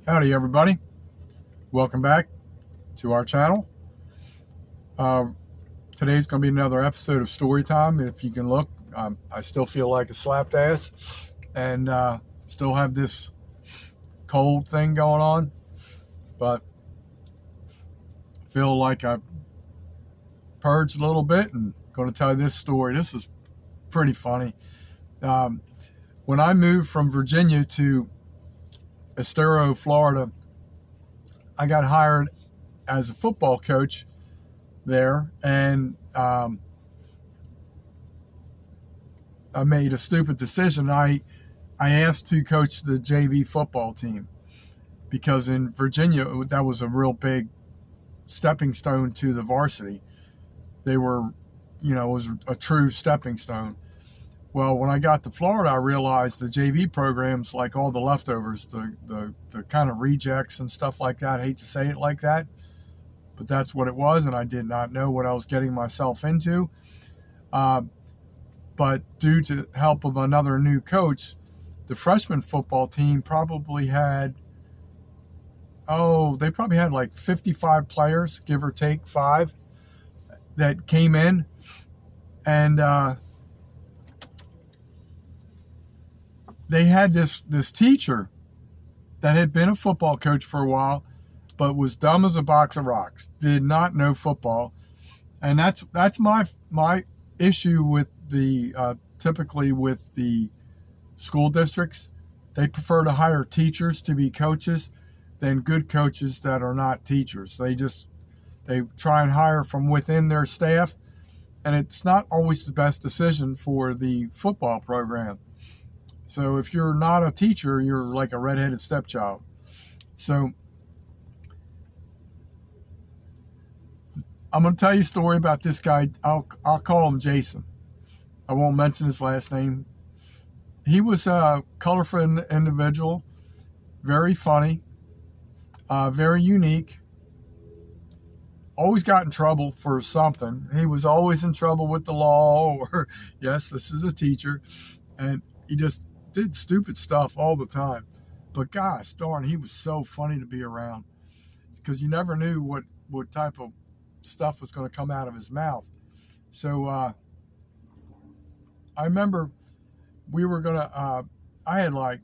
Howdy everybody, welcome back to our channel. Today's going to be another episode of Storytime. If you can look, I still feel like a slapped ass and still have this cold thing going on, but feel like I've purged a little bit and going to tell you this story. This is pretty funny. When I moved from Virginia to Estero, Florida, I got hired as a football coach there, and I made a stupid decision. I asked to coach the JV football team because in Virginia that was a real big stepping stone to the varsity. They were, it was a true stepping stone. Well, when I got to Florida, I realized the JV programs, like all the leftovers, the kind of rejects and stuff like that. I hate to say it like that, but that's what it was, and I did not know what I was getting myself into. But due to help of another new coach, the freshman football team probably had, like 55 players, give or take 5, that came in. And they had this teacher that had been a football coach for a while, but was dumb as a box of rocks, did not know football. And that's my issue with the typically with the school districts. They prefer to hire teachers to be coaches than good coaches that are not teachers. They try and hire from within their staff, and it's not always the best decision for the football program. So if you're not a teacher, you're like a redheaded stepchild. So I'm going to tell you a story about this guy. I'll call him Jason. I won't mention his last name. He was a colorful individual, very funny, very unique. Always got in trouble for something. He was always in trouble with the law, or yes, this is a teacher, and he just did stupid stuff all the time. But gosh darn, he was so funny to be around, because you never knew what type of stuff was going to come out of his mouth. So I remember we were going to, I had like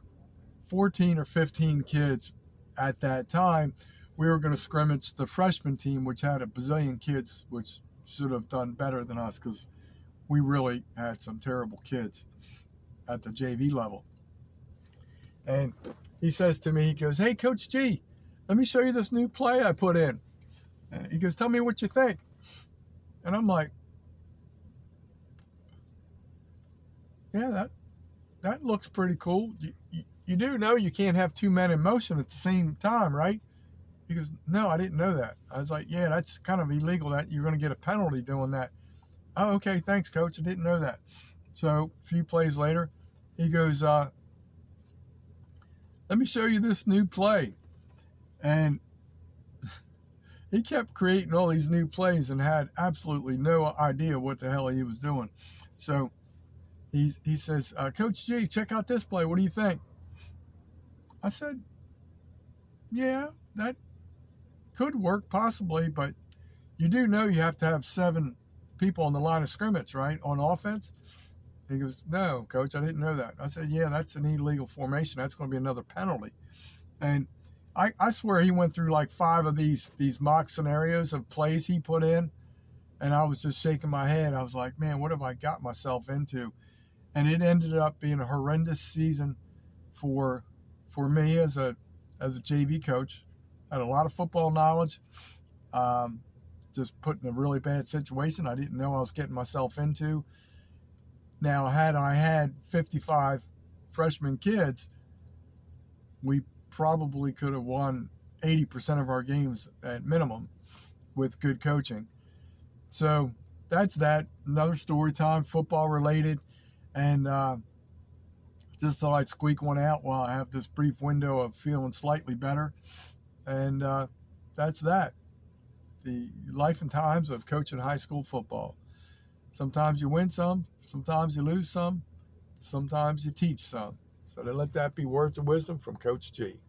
14 or 15 kids at that time. We were going to scrimmage the freshman team, which had a bazillion kids, which should have done better than us because we really had some terrible kids at the JV level. And he says to me, he goes, "Hey, Coach G, let me show you this new play I put in." And he goes, "Tell me what you think." And I'm like, "Yeah, that looks pretty cool. You do know you can't have 2 men in motion at the same time, right?" He goes, "No, I didn't know that." I was like, "Yeah, that's kind of illegal. That you're going to get a penalty doing that." "Oh, okay, thanks, Coach. I didn't know that." So a few plays later, he goes, "Let me show you this new play." And he kept creating all these new plays and had absolutely no idea what the hell he was doing. So he says, "Coach G, check out this play. What do you think?" I said, "Yeah, that could work possibly, but you do know you have to have 7 people on the line of scrimmage, right, on offense?" He goes, "No, Coach, I didn't know that." I said, "Yeah, that's an illegal formation. That's going to be another penalty." And I swear he went through like 5 of these mock scenarios of plays he put in, and I was just shaking my head. I was like, man, what have I got myself into? And it ended up being a horrendous season for me as a JV coach. I had a lot of football knowledge, just put in a really bad situation I didn't know I was getting myself into. Now, had I had 55 freshman kids, we probably could have won 80% of our games at minimum with good coaching. So that's that. Another story time, football related. And just thought I'd squeak one out while I have this brief window of feeling slightly better. And that's that. The life and times of coaching high school football. Sometimes you win some, sometimes you lose some, sometimes you teach some. So let that be words of wisdom from Coach G.